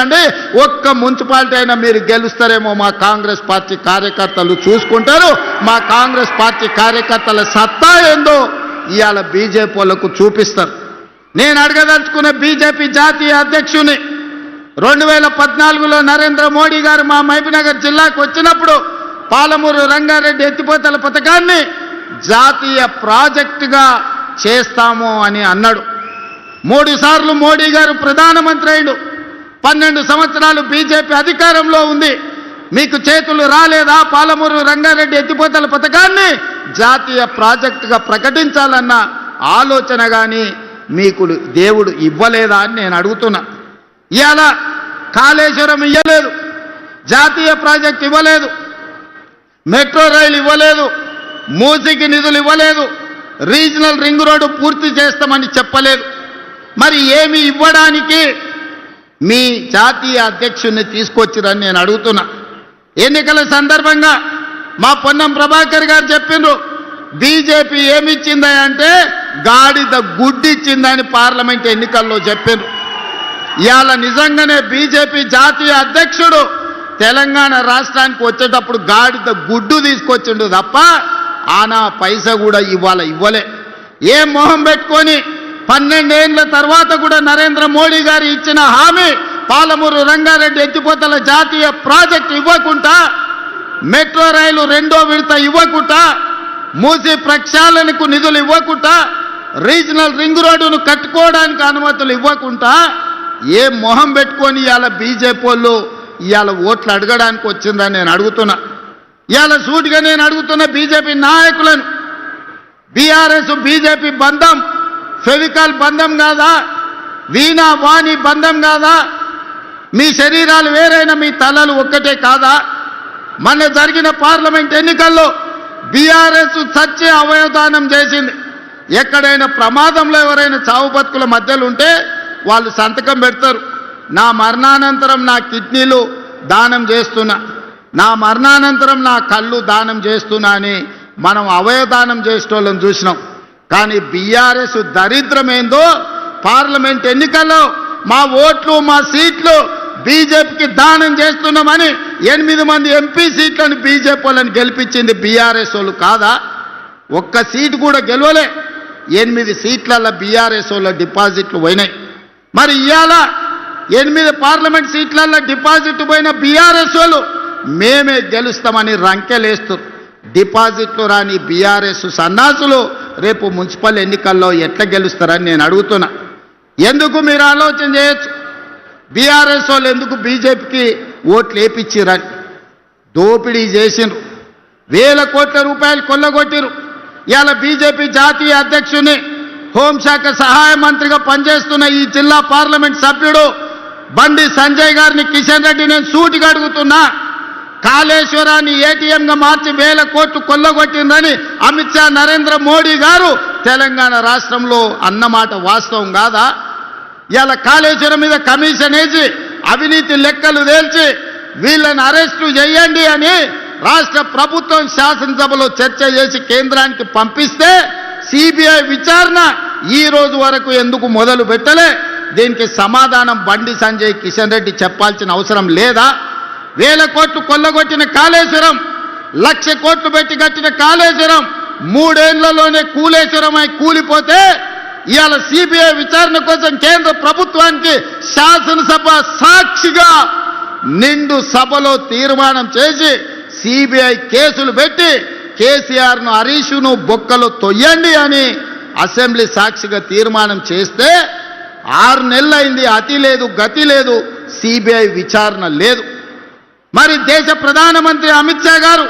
అండి ఒక్క మున్సిపాలిటీ అయినా మీరు గెలుస్తారేమో మా కాంగ్రెస్ పార్టీ కార్యకర్తలు చూసుకుంటారు. మా కాంగ్రెస్ పార్టీ కార్యకర్తల సత్తా ఏందో ఇవాళ బీజేపీ వాళ్ళకు చూపిస్తారు. నేను అడగదలుచుకున్న బీజేపీ జాతీయ అధ్యక్షుని 2014లో నరేంద్ర మోడీ గారు మా మహబూబ్నగర్ జిల్లాకు వచ్చినప్పుడు పాలమూరు రంగారెడ్డి ఎత్తిపోతల పథకాన్ని జాతీయ ప్రాజెక్టుగా చేస్తాము అని అన్నాడు. 3 సార్లు మోడీ గారు ప్రధానమంత్రి అయ్యాడు. 12 సంవత్సరాలు బీజేపీ అధికారంలో ఉంది. మీకు చేతులు రాలేదా? పాలమూరు రంగారెడ్డి ఎత్తిపోతల పథకాన్ని జాతీయ ప్రాజెక్టుగా ప్రకటించాలన్న ఆలోచన కానీ మీకు దేవుడు ఇవ్వలేదా అని నేను అడుగుతున్నా. ఇవాళ కాళేశ్వరం ఇవ్వలేదు, జాతీయ ప్రాజెక్ట్ ఇవ్వలేదు, మెట్రో రైలు ఇవ్వలేదు, మూసీకి నిధులు ఇవ్వలేదు, రీజనల్ రింగ్ రోడ్డు పూర్తి చేస్తామని చెప్పలేదు. మరి ఏమి ఇవ్వడానికి మీ జాతీయ అధ్యక్షుడిని తీసుకొచ్చిరని నేను అడుగుతున్నా. ఎన్నికల సందర్భంగా మా పొన్నం ప్రభాకర్ గారు చెప్పిండ్రు, బీజేపీ ఏమిచ్చిందా అంటే గాడిద గుడ్డిచ్చిందని పార్లమెంట్ ఎన్నికల్లో చెప్పిండ్రు. ఇవాళ నిజంగానే బీజేపీ జాతీయ అధ్యక్షుడు తెలంగాణ రాష్ట్రానికి వచ్చేటప్పుడు గాడిద గుడ్డు తీసుకొచ్చిండు తప్ప ఆనా పైసా కూడా ఇవ్వలే. ఏ మొహం పెట్టుకొని 12 ఏళ్ల తర్వాత కూడా నరేంద్ర మోడీ గారు ఇచ్చిన హామీ పాలమూరు రంగారెడ్డి ఎత్తిపోతల జాతీయ ప్రాజెక్టు ఇవ్వకుండా, మెట్రో రైలు 2వ విడత ఇవ్వకుండా, మూసీ ప్రక్షాళనకు నిధులు ఇవ్వకుండా, రీజనల్ రింగ్ రోడ్డును కట్టుకోవడానికి అనుమతులు ఇవ్వకుండా ఏ మొహం పెట్టుకొని ఇవాళ బీజేపీ వాళ్ళు ఇవాళ ఓట్లు అడగడానికి వచ్చిందని నేను అడుగుతున్నా. ఇవాళ సూటిగా నేను అడుగుతున్న బీజేపీ నాయకులను, బీఆర్ఎస్ బీజేపీ బంధం ఫెవికాల్ బంధం కాదా? వీణా వాణి బంధం కాదా? మీ శరీరాలు వేరైనా మీ తలలు ఒక్కటే కాదా? మొన్న జరిగిన పార్లమెంట్ ఎన్నికల్లో బీఆర్ఎస్ చచ్చే అవయవదానం చేసింది. ఎక్కడైనా ప్రమాదంలో ఎవరైనా చావు బతుకుల మధ్యలో ఉంటే వాళ్ళు సంతకం పెడతారు, నా మరణానంతరం నా కిడ్నీలు దానం చేస్తున్నా, నా మరణానంతరం నా కళ్ళు దానం చేస్తున్నా అని మనం అవయవదానం చేసేటోళ్ళని చూసినాం. కానీ బీఆర్ఎస్ దరిద్రమేందో పార్లమెంట్ ఎన్నికల్లో మా ఓట్లు మా సీట్లు బీజేపీకి దానం చేస్తున్నామని 8 మంది ఎంపీ సీట్లను బీజేపీ వాళ్ళని గెలిపించింది బీఆర్ఎస్ వాళ్ళు కాదా? ఒక్క సీటు కూడా గెలవలే. 8 సీట్లలో బీఆర్ఎస్ వాళ్ళ డిపాజిట్లు పోయినాయి. మరి ఇవాళ 8 పార్లమెంట్ సీట్లలో డిపాజిట్ పోయిన బీఆర్ఎస్ వాళ్ళు మేమే గెలుస్తామని రంకెలేస్తారు. డిపాజిట్లు రాని బీఆర్ఎస్ సన్నాసులు రేపు మున్సిపల్ ఎన్నికల్లో ఎట్లా గెలుస్తారని నేను అడుగుతున్నా. ఎందుకు మీరు ఆలోచన చేయొచ్చు, బీఆర్ఎస్ వాళ్ళు ఎందుకు బీజేపీకి ఓట్లు వేయించిరని? దోపిడీ చేసిండ్రు, వేల కోట్ల రూపాయలు కొల్లగొట్టిరు. ఇవాళ బీజేపీ జాతీయ అధ్యక్షుని, హోంశాఖ సహాయ మంత్రిగా పనిచేస్తున్న ఈ జిల్లా పార్లమెంట్ సభ్యుడు బండి సంజయ్ గారిని కిషన్ రెడ్డి నేను సూటిగా అడుగుతున్నా. కాళేశ్వరాన్ని ఏటీఎంగా మార్చి వేల కోట్లు కొల్లగొట్టిందని అమిత్ షా నరేంద్ర మోడీ గారు తెలంగాణ రాష్ట్రంలో అన్నమాట వాస్తవం కాదా? ఇవాళ కాళేశ్వరం మీద కమిషన్ వేసి అవినీతి లెక్కలు తేల్చి వీళ్ళని అరెస్టు చేయండి అని రాష్ట్ర ప్రభుత్వం శాసనసభలో చర్చ చేసి కేంద్రానికి పంపిస్తే సిబిఐ విచారణ ఈ రోజు వరకు ఎందుకు మొదలు పెట్టలే? దీనికి సమాధానం బండి సంజయ్ కిషన్ రెడ్డి చెప్పాల్సిన అవసరం లేదా? వేల కోట్లు కొల్లగొట్టిన కాళేశ్వరం, 1,00,000 కోట్లు పెట్టి కట్టిన కాళేశ్వరం 3 ఏళ్లలోనే కూలేశ్వరమై కూలిపోతే ఇవాళ సిబిఐ విచారణ కోసం కేంద్ర ప్రభుత్వానికి శాసనసభ సాక్షిగా నిండు సభలో తీర్మానం చేసి సిబిఐ కేసులు పెట్టి కేసీఆర్ను హరీష్ను బొక్కలు తొయ్యండి అని అసెంబ్లీ సాక్షిగా తీర్మానం చేస్తే 6 నెలలైంది, అతి లేదు గతి లేదు, సిబిఐ విచారణ లేదు. మరి దేశ ప్రధానమంత్రి అమిత్ షా గారు